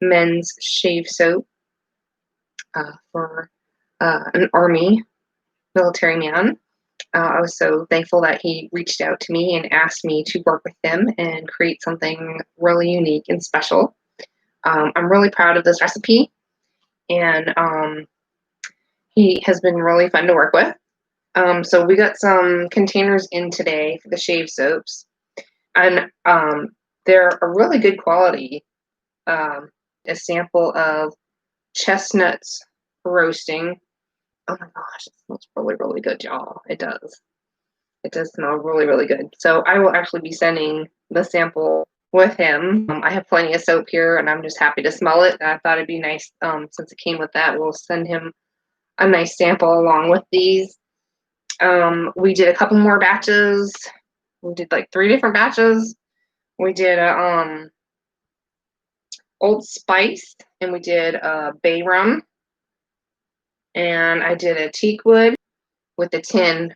men's shave soap for an Army military man. I was so thankful that he reached out to me and asked me to work with him and create something really unique and special. I'm really proud of this recipe, and he has been really fun to work with. So we got some containers in today for the shave soaps, and they're a really good quality. A sample of chestnuts roasting. Oh my gosh, it smells really, really good, y'all. It does. It does smell really, really good. So I will actually be sending the sample with him. I have plenty of soap here, and I'm just happy to smell it. I thought it'd be nice, since it came with that, we'll send him a nice sample along with these. We did a couple more batches. We did like 3 different batches. We did a Old Spice, and we did a bay rum, and I did a teak wood with the tin.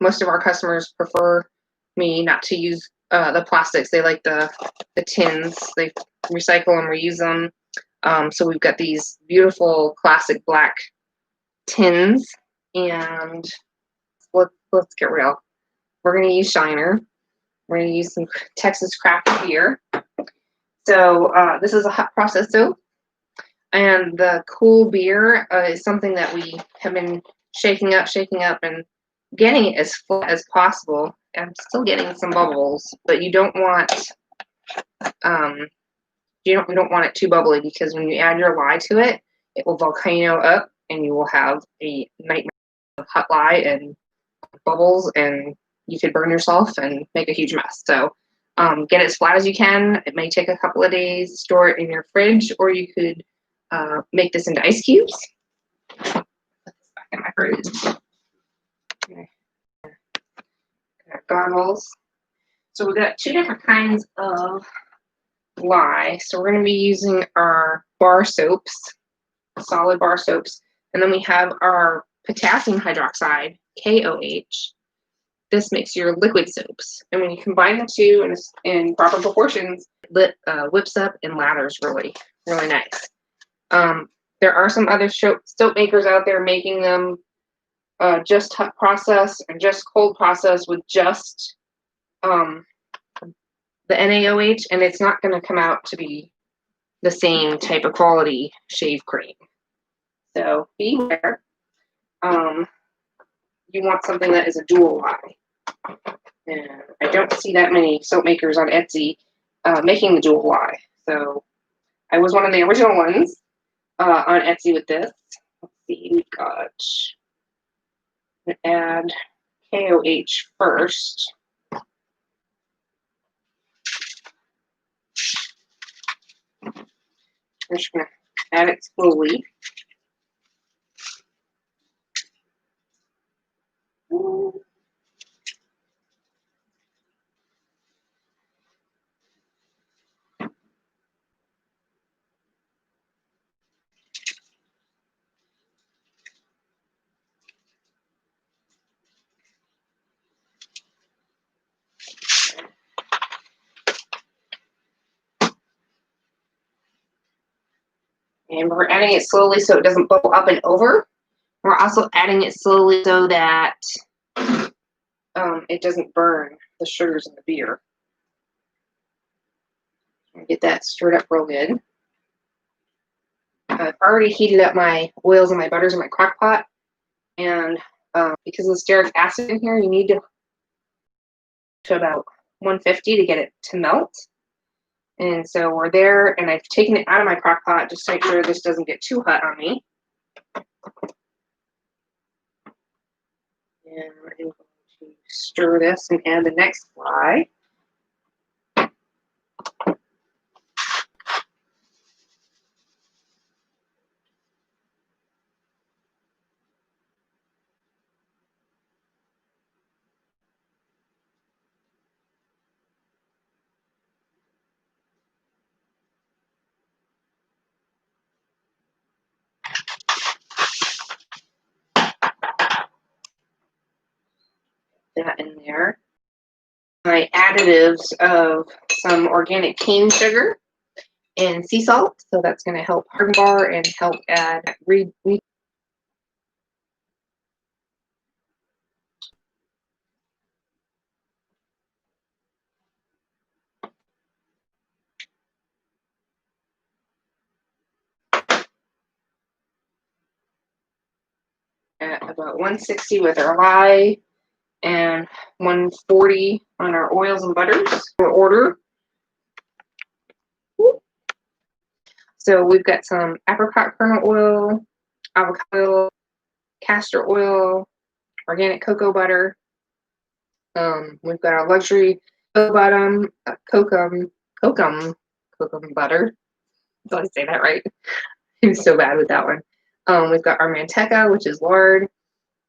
Most of our customers prefer me not to use the plastics. They like the tins. They recycle and reuse them. So we've got these beautiful classic black tins, and let's get real. We're going to use Shiner. We're going to use some Texas craft beer. So this is a hot process soap, and the cool beer is something that we have been shaking up, and getting it as flat as possible. I'm still getting some bubbles, but you don't want you don't want it too bubbly, because when you add your lye to it, it will volcano up, and you will have a nightmare of hot lye and bubbles, and you could burn yourself and make a huge mess. So get it as flat as you can. It may take a couple of days. Store it in your fridge, or you could make this into ice cubes. Put this back in my fridge. Okay. Goggles. So we've got 2 different kinds of lye. So we're going to be using our bar soaps, solid bar soaps, and then we have our potassium hydroxide, KOH. This makes your liquid soaps, and when you combine the two in proper proportions, it whips up and lathers really, really nice. There are some other soap makers out there making them just hot process and just cold process with just the NaOH, and it's not going to come out to be the same type of quality shave cream. So beware. You want something that is a dual lye. And I don't see that many soap makers on Etsy making the dual lye. So I was one of the original ones on Etsy with this. Let's see, we've got, add KOH first. I'm just going to add it slowly. And we're adding it slowly so it doesn't bubble up and over. We're also adding it slowly so that it doesn't burn the sugars in the beer. Get that stirred up real good. I've already heated up my oils and my butters in my crock pot, and because of the stearic acid in here, you need to about 150 to get it to melt. And so we're there, and I've taken it out of my crock pot just to make sure this doesn't get too hot on me. And I'm going to stir this and add the next lye. That in there. My additives of some organic cane sugar and sea salt. So that's going to help harden bar and help add at about 160 with our lye and 140 on our oils and butters for order. So we've got some apricot kernel oil, avocado oil, castor oil, organic cocoa butter. We've got our luxury kokum butter. Did I say that right? I'm so bad with that one. We've got our manteca, which is lard,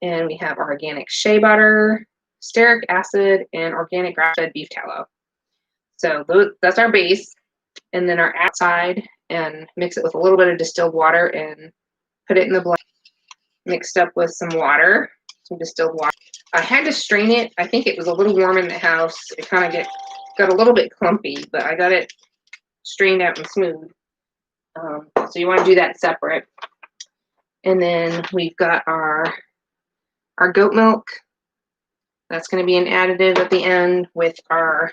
and we have our organic shea butter, stearic acid, and organic grass-fed beef tallow. So that's our base, and then our outside, and mix it with a little bit of distilled water and put it in the blender, mixed up with some water, some distilled water. I had to strain it. I think it was a little warm in the house. It kind of got a little bit clumpy, but I got it strained out and smooth. So you want to do that separate. And then we've got our goat milk. That's going to be an additive at the end with our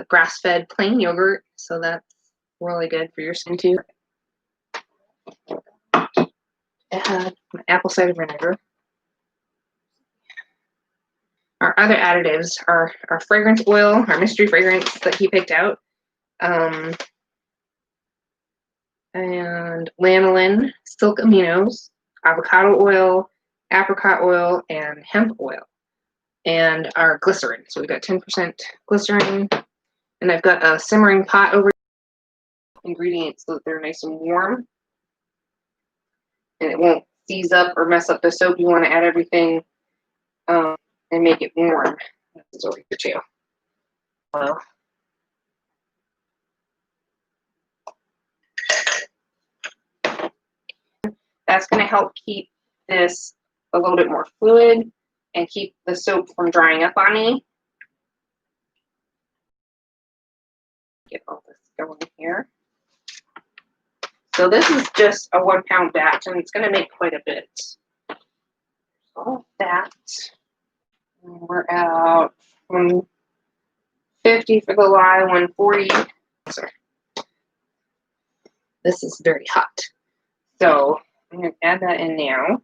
grass-fed plain yogurt. So that's really good for your skin too. Add apple cider vinegar. Our other additives are our fragrance oil, our mystery fragrance that he picked out, and lanolin, silk aminos, avocado oil, apricot oil, and hemp oil, and our glycerin. So we've got 10% glycerin, and I've got a simmering pot over ingredients so that they're nice and warm, and it won't seize up or mess up the soap. You want to add everything and make it warm. That's over here too. Well, that's going to help keep this a little bit more fluid and keep the soap from drying up on me. Get all this going here. So this is just a 1 pound batch, and it's going to make quite a bit. All that. We're at 150 for the lye, 140. Sorry. This is very hot. So I'm going to add that in now.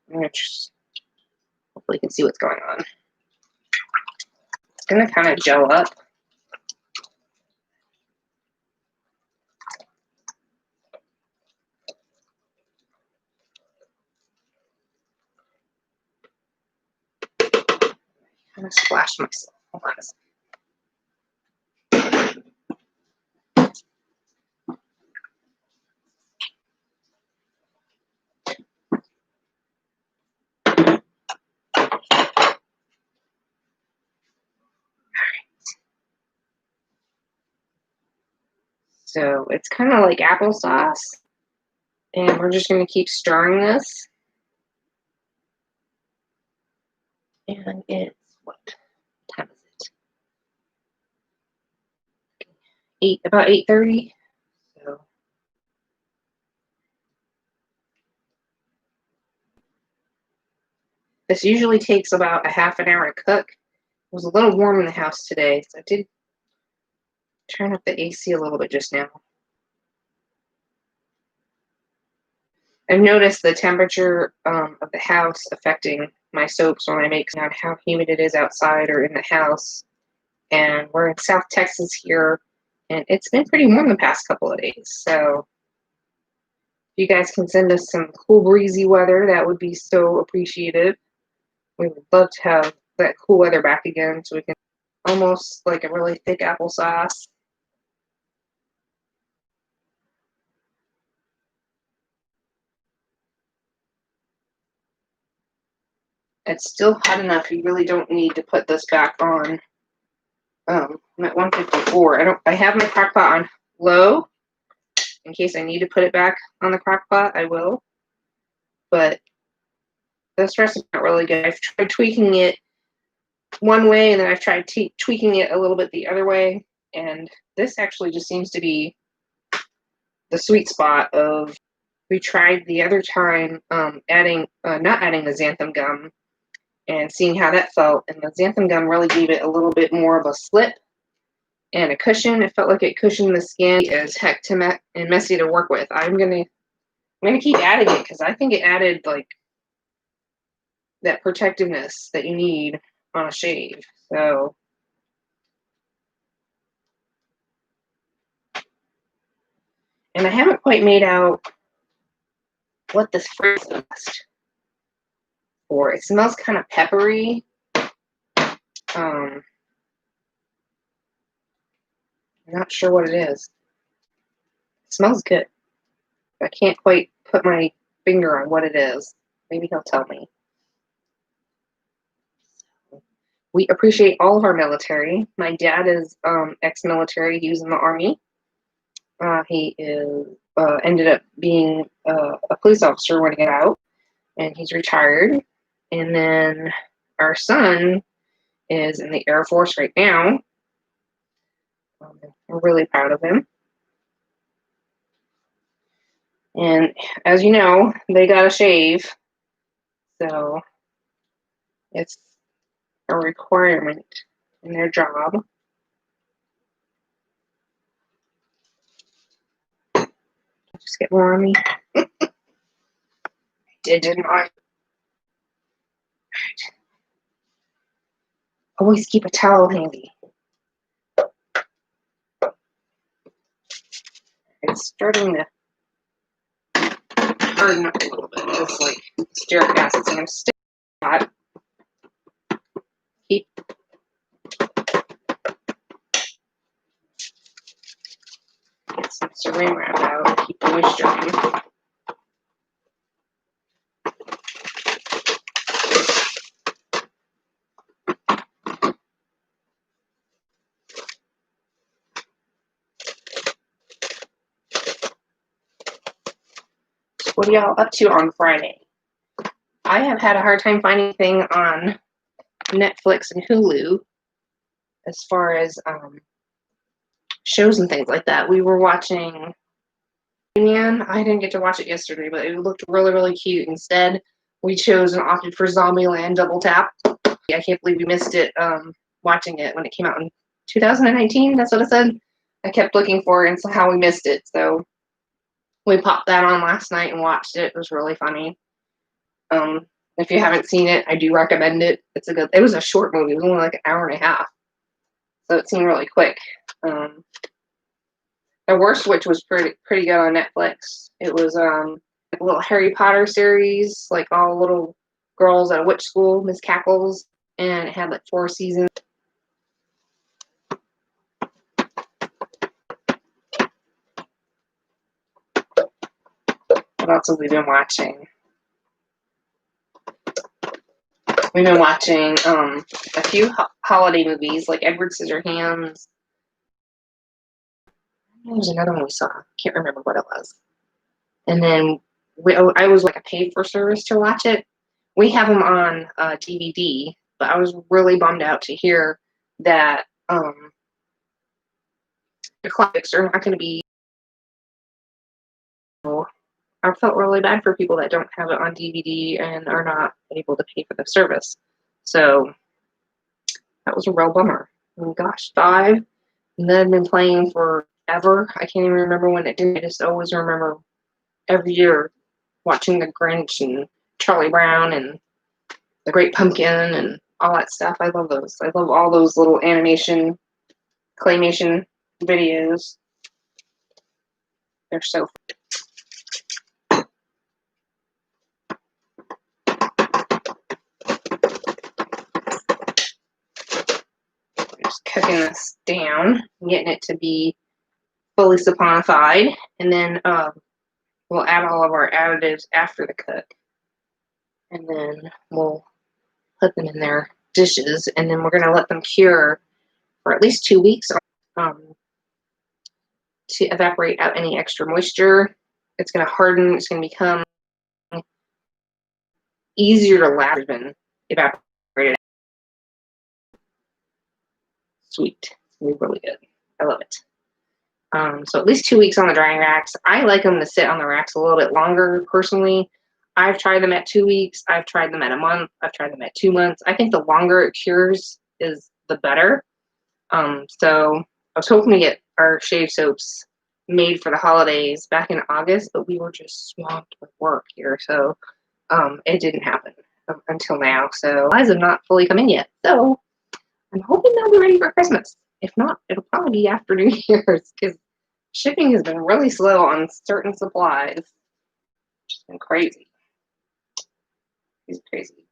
I'm going to just, hopefully you can see what's going on. It's going to kind of gel up. I'm going to splash myself. Hold on a second. So it's kind of like applesauce, and we're just going to keep stirring this. And it's what time is it? About 8:30. So this usually takes about a half an hour to cook. It was a little warm in the house today, so I did turn up the AC a little bit just now. I've noticed the temperature of the house affecting my soaps when I make out how humid it is outside or in the house. And we're in South Texas here, and it's been pretty warm the past couple of days. So if you guys can send us some cool breezy weather, that would be so appreciated. We would love to have that cool weather back again so we can almost like a really thick applesauce. It's still hot enough. You really don't need to put this back on. I'm at 154. I have my crock pot on low in case I need to put it back on the crock pot. I will. But this recipe is not really good. I've tried tweaking it one way, and then I've tried tweaking it a little bit the other way. And this actually just seems to be the sweet spot of, we tried the other time adding, not adding the xanthan gum and seeing how that felt. And the xanthan gum really gave it a little bit more of a slip and a cushion. It felt like it cushioned the skin as heck and messy to work with. I'm gonna keep adding it because I think it added like that protectiveness that you need on a shave. So and I haven't quite made out what this fragrance is for. It smells kind of peppery. I'm not sure what it is. It smells good. I can't quite put my finger on what it is. Maybe he'll tell me. We appreciate all of our military. My dad is ex-military. He was in the Army. He ended up being a police officer when he got out, and he's retired. And then our son is in the Air Force right now. We're really proud of him. And as you know, they got to shave. So it's a requirement in their job. Just get more on me. Didn't I? Always keep a towel handy. It's starting to harden up a little bit. It's like stearic acid, so I'm still hot. Keep get some saran wrap out. Keep the moisture in. What are y'all up to on Friday? I have had a hard time finding anything on Netflix and Hulu as far as shows and things like that. We were watching Man. I didn't get to watch it yesterday, but it looked really, really cute. Instead, we chose and opted for Zombieland Double Tap. I can't believe we missed it watching it when it came out in 2019. That's what it said. I kept looking for it and somehow we missed it. So we popped that on last night and watched it. It was really funny. If you haven't seen it, I do recommend it. It was a short movie. It was only like an hour and a half. So it seemed really quick. The Worst Witch was pretty good on Netflix. It was a little Harry Potter series, like all little girls at a witch school, Miss Cackles, and it had like 4 seasons. What else have we been watching? We've been watching a few holiday movies, like Edward Scissorhands. There's another one we saw. Can't remember what it was. And then I was like a paid for service to watch it. We have them on DVD, but I was really bummed out to hear that the classics are not going to be. I felt really bad for people that don't have it on DVD and are not able to pay for the service. So that was a real bummer. Oh gosh, 5. And then I've been playing forever. I can't even remember when it did. I just always remember every year watching The Grinch and Charlie Brown and The Great Pumpkin and all that stuff. I love those. I love all those little animation, claymation videos. They're so fun. Just cooking this down, getting it to be fully saponified, and then we'll add all of our additives after the cook, and then we'll put them in their dishes, and then we're going to let them cure for at least 2 weeks to evaporate out any extra moisture. It's going to harden. It's going to become easier to lather than evaporated. Sweet. It's going to be really good. I love it. So at least 2 weeks on the drying racks. I like them to sit on the racks a little bit longer personally. I've tried them at 2 weeks. I've tried them at a month. I've tried them at 2 months. I think the longer it cures is the better. So I was hoping to get our shave soaps made for the holidays back in August, but we were just swamped with work here. So it didn't happen until now. So supplies have not fully come in yet. So I'm hoping they'll be ready for Christmas. If not, it'll probably be after New Year's because shipping has been really slow on certain supplies. It's been crazy. It's crazy.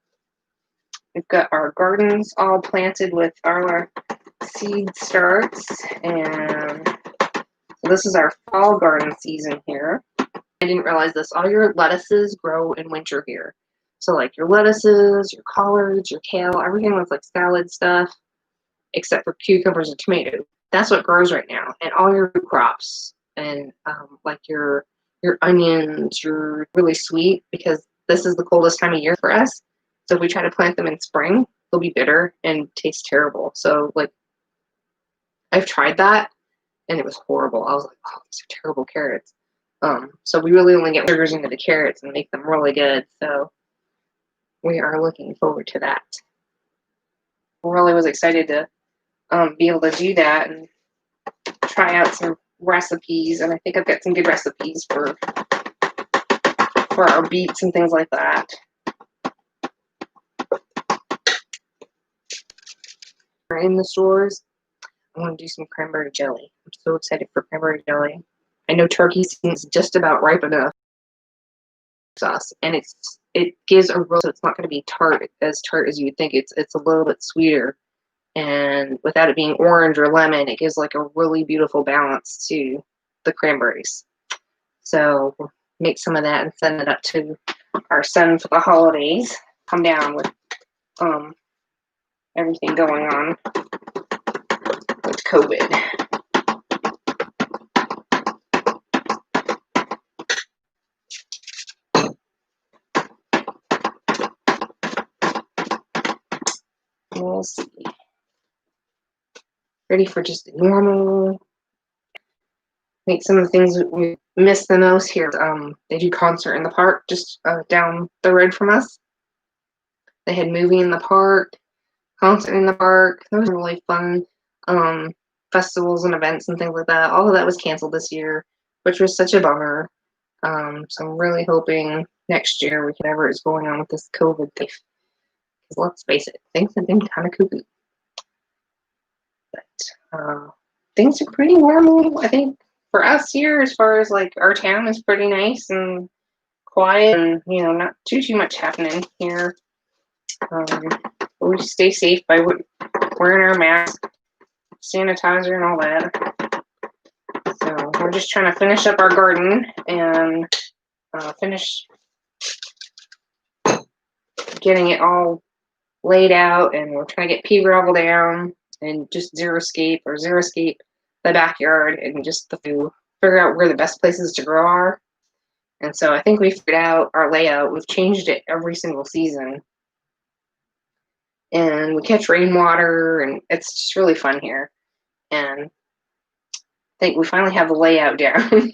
We've got our gardens all planted with our seed starts, and so this is our fall garden season here. I didn't realize this. All your lettuces grow in winter here. So like your lettuces, your collards, your kale, everything that's like salad stuff, except for cucumbers and tomatoes. That's what grows right now. And all your root crops and like your onions, you're really sweet because this is the coldest time of year for us. So if we try to plant them in spring, they'll be bitter and taste terrible. So like I've tried that and it was horrible. I was like, oh, these are terrible carrots. So we really only get sugars into the carrots and make them really good. So we are looking forward to that. I really was excited to be able to do that and try out some recipes. And I think I've got some good recipes for our beets and things like that. In the stores, I want to do some cranberry jelly. I'm so excited for cranberry jelly. I know turkey seems just about ripe enough sauce, and it gives a real. So it's not going to be tart as you would think. It's a little bit sweeter, and without it being orange or lemon, it gives like a really beautiful balance to the cranberries. So we'll make some of that and send it up to our son for the holidays. Come down with everything going on with COVID. We'll see. Ready for just a normal. I think some of the things that we miss the most here. They do concert in the park just down the road from us. They had movie in the park, concert in the park. Those were really fun. Festivals and events and things like that. All of that was canceled this year, which was such a bummer. So I'm really hoping next year we can whatever is going on with this COVID thing. Because let's face it, things have been kind of cuckoo. But things are pretty normal, I think, for us here, as far as like our town is pretty nice and quiet and, you know, not too much happening here. We stay safe by wearing our mask, sanitizer, and all that. So we're just trying to finish up our garden and finish getting it all laid out, and we're trying to get pea gravel down and just xeriscape the backyard and just to figure out where the best places to grow are. And so I think we figured out our layout. We've changed it every single season. And we catch rainwater, and it's just really fun here. And I think we finally have the layout down.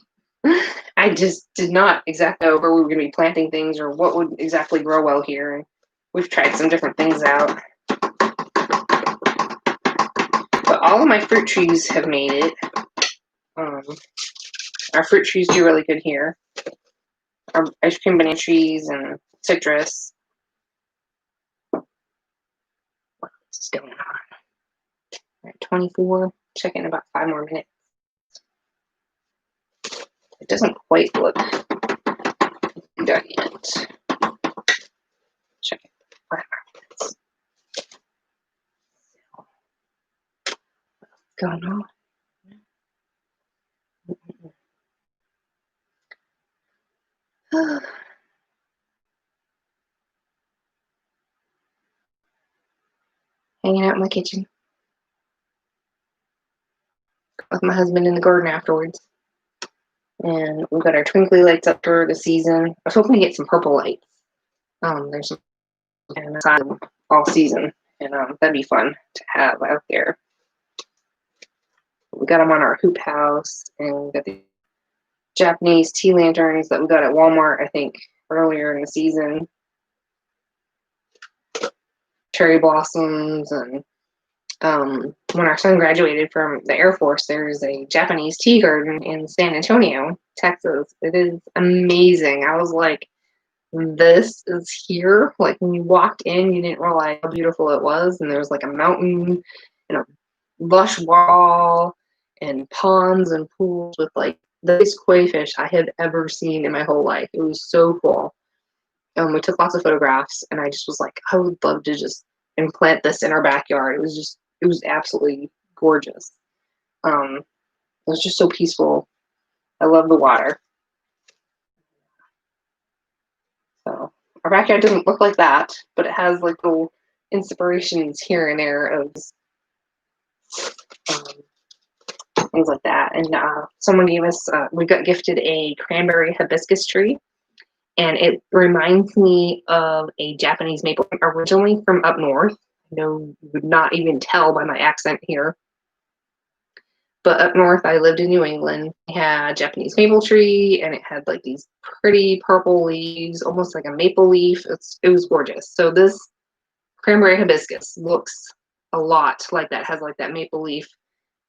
I just did not exactly know where we were going to be planting things or what would exactly grow well here. And we've tried some different things out. But all of my fruit trees have made it. Our fruit trees do really good here. Our ice cream banana trees and citrus. What's going on? We're at 24. Check in about 5 more minutes. It doesn't quite look done yet. Check it. 5 more minutes. What's going on? Hanging out in my kitchen with my husband in the garden afterwards. And we've got our twinkly lights up for the season. I was hoping to get some purple lights. There's some outside all season, and that'd be fun to have out there. We got them on our hoop house, and we got the Japanese tea lanterns that we got at Walmart, I think, earlier in the season. Cherry blossoms, and when our son graduated from the Air Force, there's a Japanese tea garden in San Antonio, Texas. It is amazing. I was like, this is here. Like when you walked in, you didn't realize how beautiful it was, and there was like a mountain and a lush wall and ponds and pools with like the biggest koi fish I had ever seen in my whole life. It was so cool. We took lots of photographs, and I just was like, I would love to just implant this in our backyard. It was absolutely gorgeous. It was just so peaceful. I love the water. So our backyard doesn't look like that, but it has like little inspirations here and there of things like that. And someone gave us, we got gifted a cranberry hibiscus tree, and it reminds me of a Japanese maple, originally from up north. I know you would not even tell by my accent here. But up north, I lived in New England. We had a Japanese maple tree, and it had like these pretty purple leaves, almost like a maple leaf. It was gorgeous. So this cranberry hibiscus looks a lot like that. It has like that maple leaf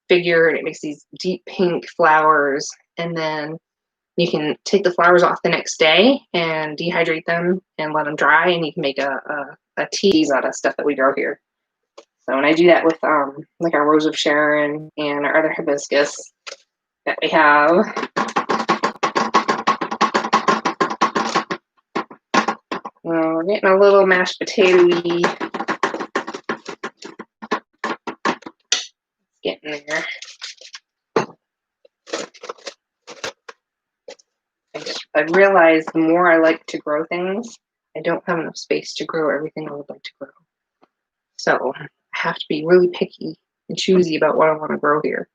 figure, and it makes these deep pink flowers. And then you can take the flowers off the next day and dehydrate them and let them dry, and you can make a tea out of stuff that we grow here. So when I do that with like our Rose of Sharon and our other hibiscus that we have. We're getting a little mashed potato-y. Getting there. I realized the more I like to grow things, I don't have enough space to grow everything I would like to grow. So I have to be really picky and choosy about what I want to grow here,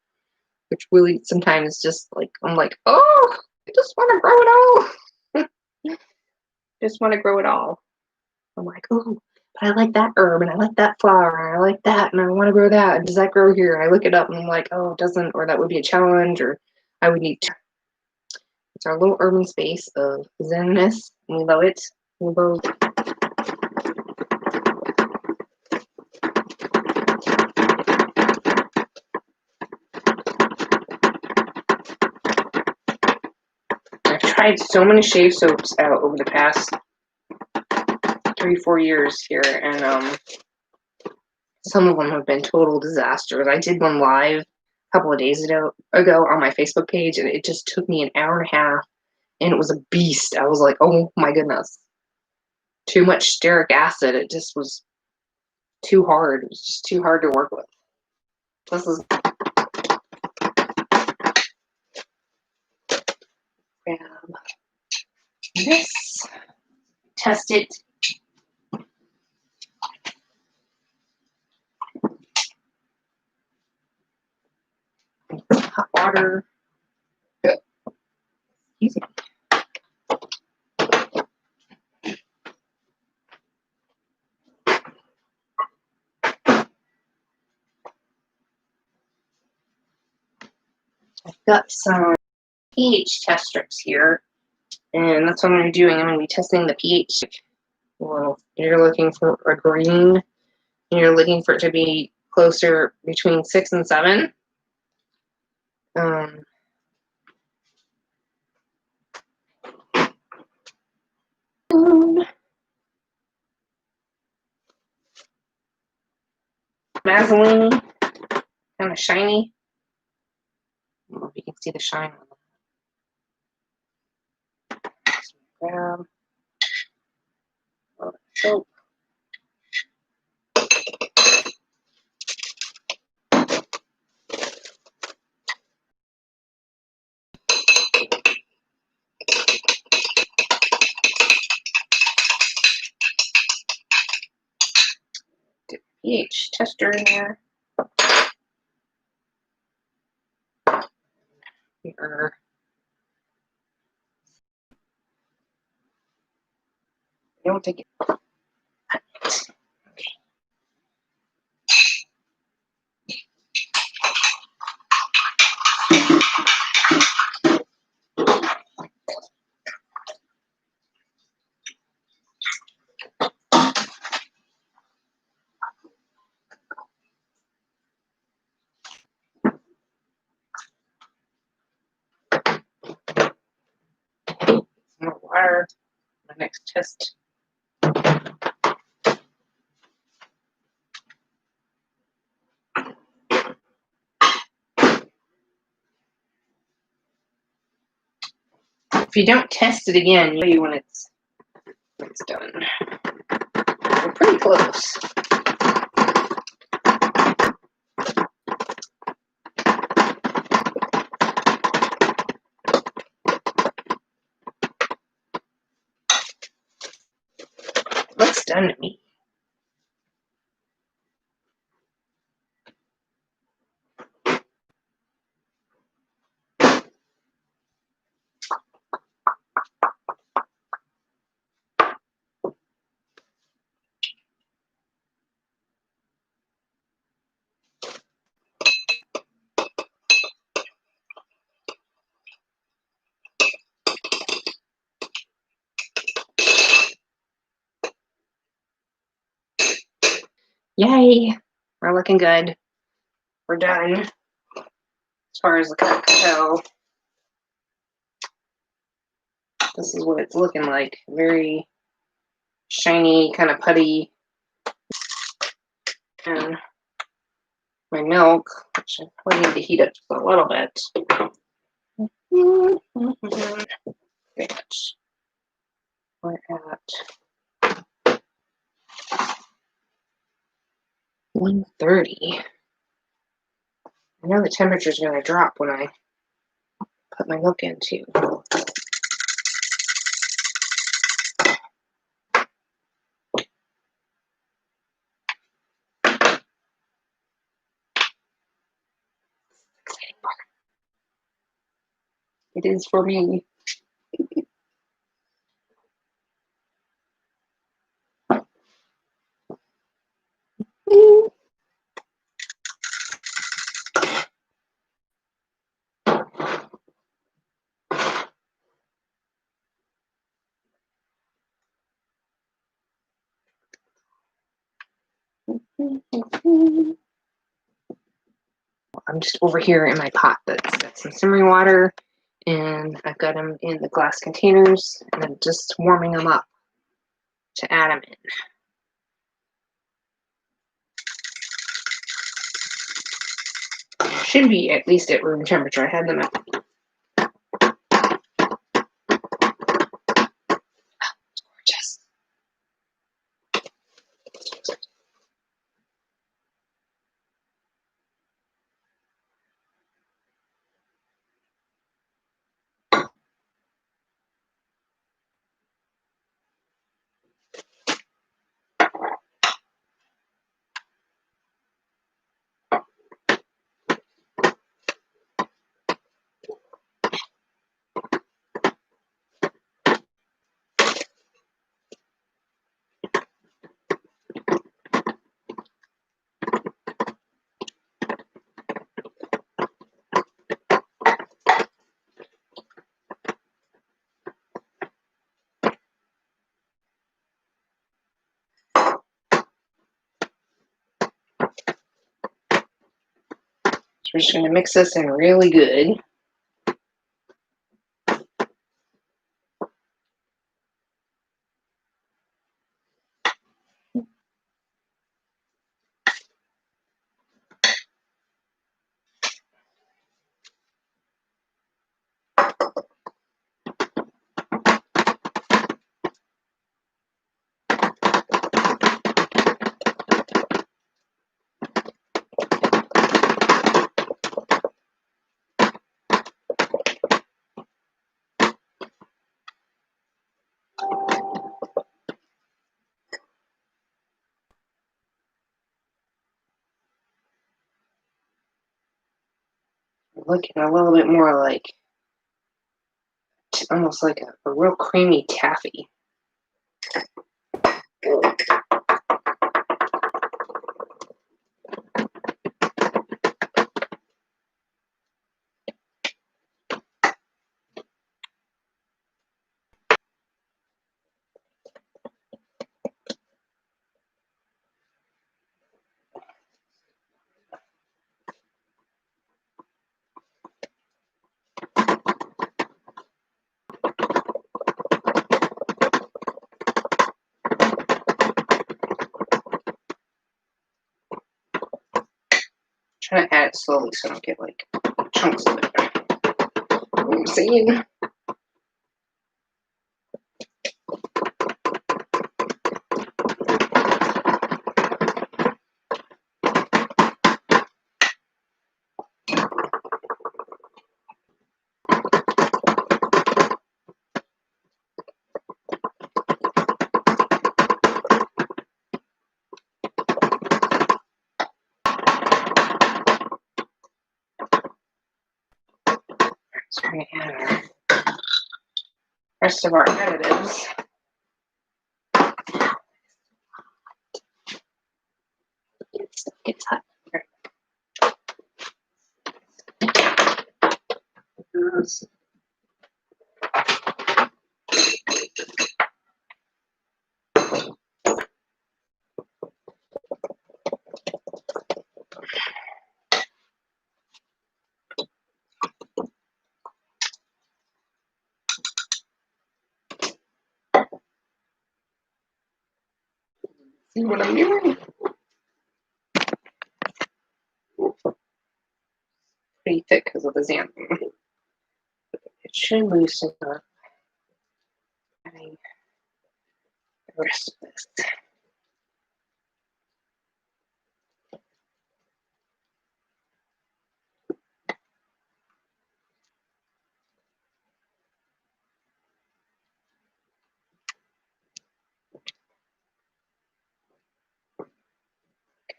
which really sometimes just like, I'm like, oh, I just want to grow it all. Just want to grow it all. I'm like, oh, but I like that herb, and I like that flower, and I like that, and I want to grow that. And does that grow here? And I look it up, and I'm like, oh, it doesn't, or that would be a challenge, or I would need to. It's our little urban space of zenness, and we love it. We love I've tried so many shave soaps out over the past 3-4 years here, and some of them have been total disasters. I did one live a couple of days ago on my Facebook page, and it just took me an hour and a half, and it was a beast. I was like, oh my goodness. Too much stearic acid. It just was too hard. It was just too hard to work with. This is grab this, test it. Hot water. Excuse me. I've got some pH test strips here, and that's what I'm going to be doing. I'm going to be testing the pH. Well, you're looking for a green, and you're looking for it to be closer between 6 and 7. Vaseline, kind of shiny. I don't know if you can see the shine on that. Grab soap. Dip pH tester in there. Here. Don't take it. water. My next test. If you don't test it again, you'll know when it's done. We're pretty close. Looks done to me. Yay! We're looking good. We're done. As far as the cacao, this is what it's looking like. Very shiny, kind of putty. And my milk, which I probably need to heat up just a little bit. We're at 130. I know the temperature is going to drop when I put my milk in too. It is for me. I'm just over here in my pot that's got some simmering water, and I've got them in the glass containers, and I'm just warming them up to add them in. Should be at least at room temperature. I had them at gorgeous. We're just going to mix this in really good. Looking a little bit more like, almost like a real creamy taffy. trying to add it slowly so I don't get like chunks of it. I'm seeing. So we're going to add our rest of our additives. It's hot. See what I'm doing? Pretty thick because of the xanthan. It should loosen up. Adding the rest of this.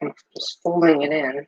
Okay, just folding it in.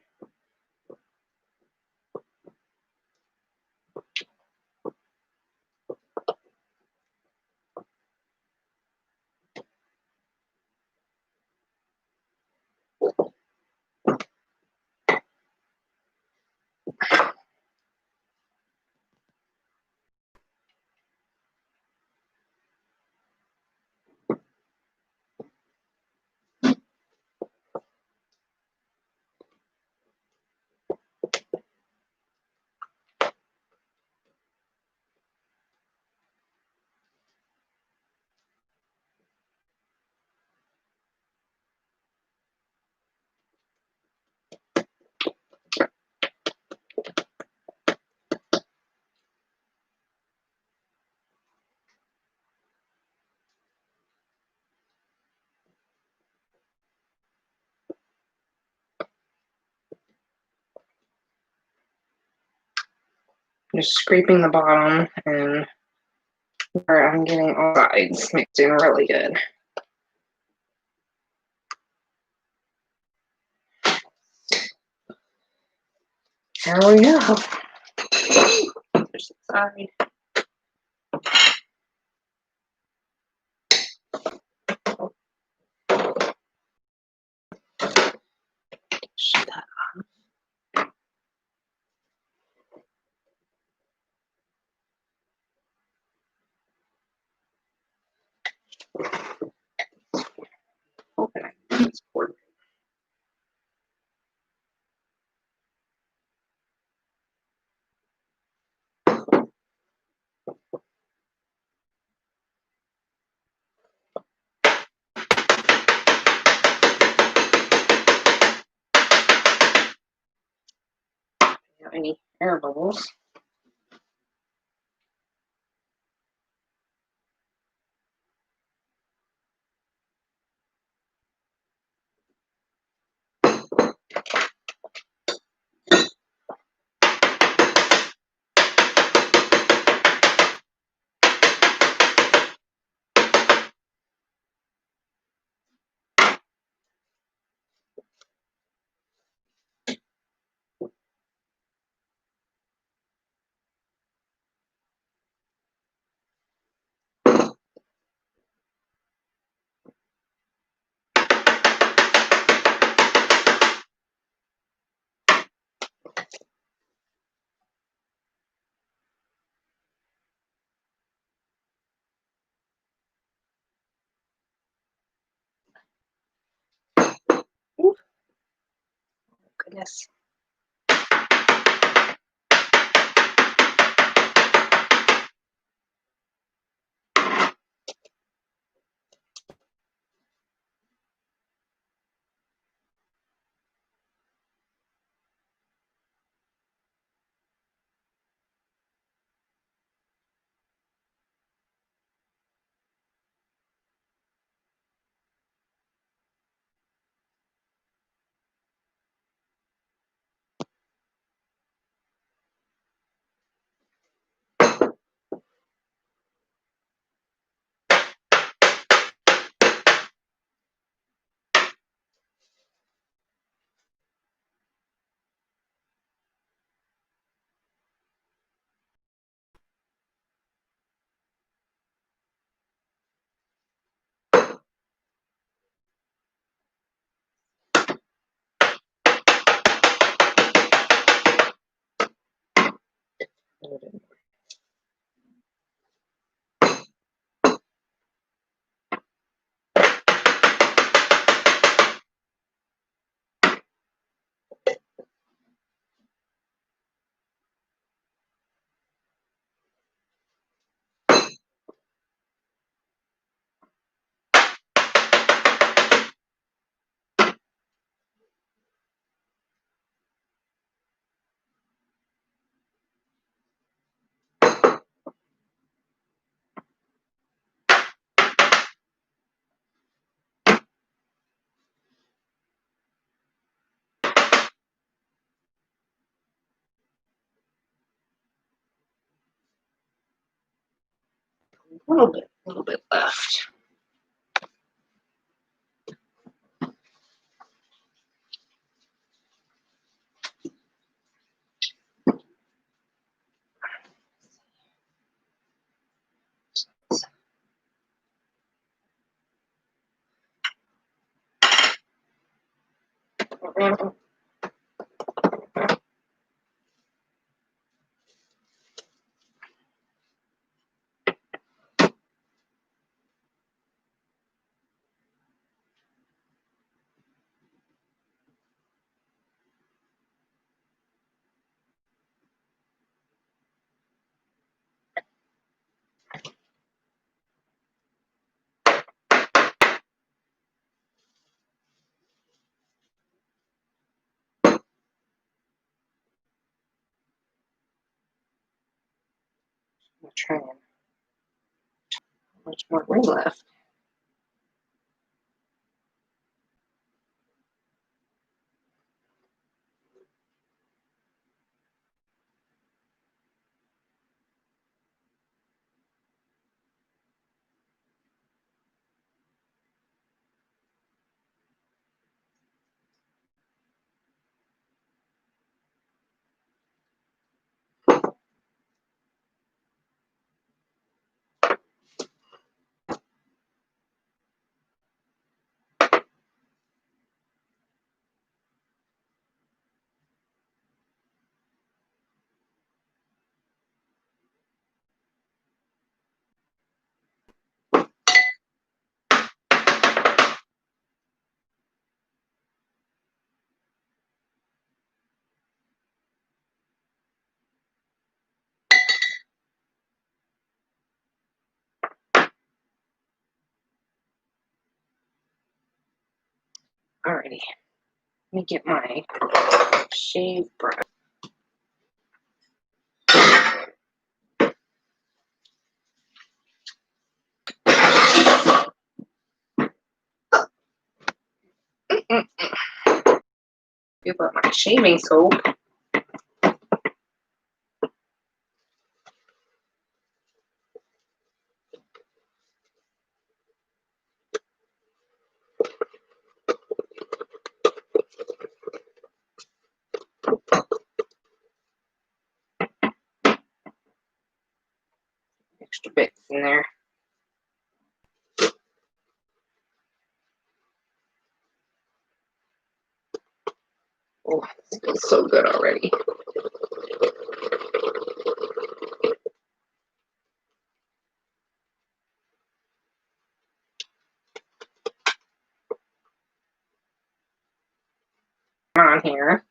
Just scraping the bottom and where I'm getting all sides mixed in really good. There we go. Push the side. Shut that off. Open this board. Any air bubbles. Ooh, goodness. little bit more. A little bit left. I'm trying. Much more room left. Alrighty, let me get my shave brush. Give up my shaving soap. Extra bits in there. Oh, it feels so good already. On here.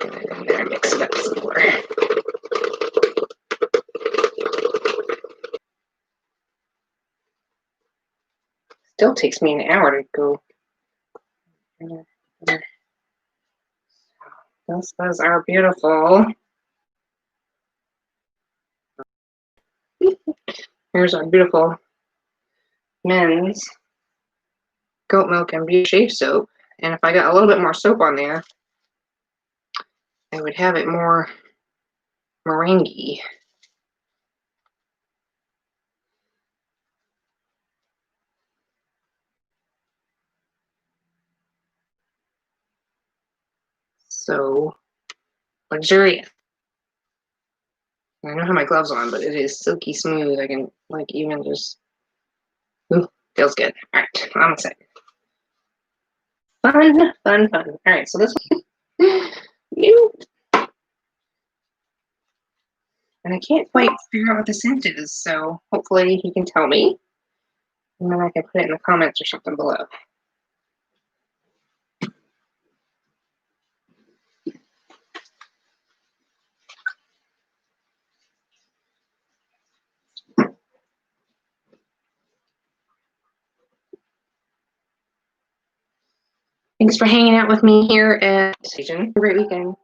And then mix it up some more. Still takes me an hour to go. Those are beautiful. Here's our beautiful men's goat milk and beef shave soap. And if I got a little bit more soap on there, I would have it more meringue. So luxurious. I don't have my gloves on, but it is silky smooth. I can like even just, ooh, feels good. All right, I'm excited. Fun, fun, fun. All right, so this one, new. And I can't quite figure out what the scent is, so hopefully he can tell me. And then I can put it in the comments or something below. Thanks for hanging out with me here at Station. Have a great weekend.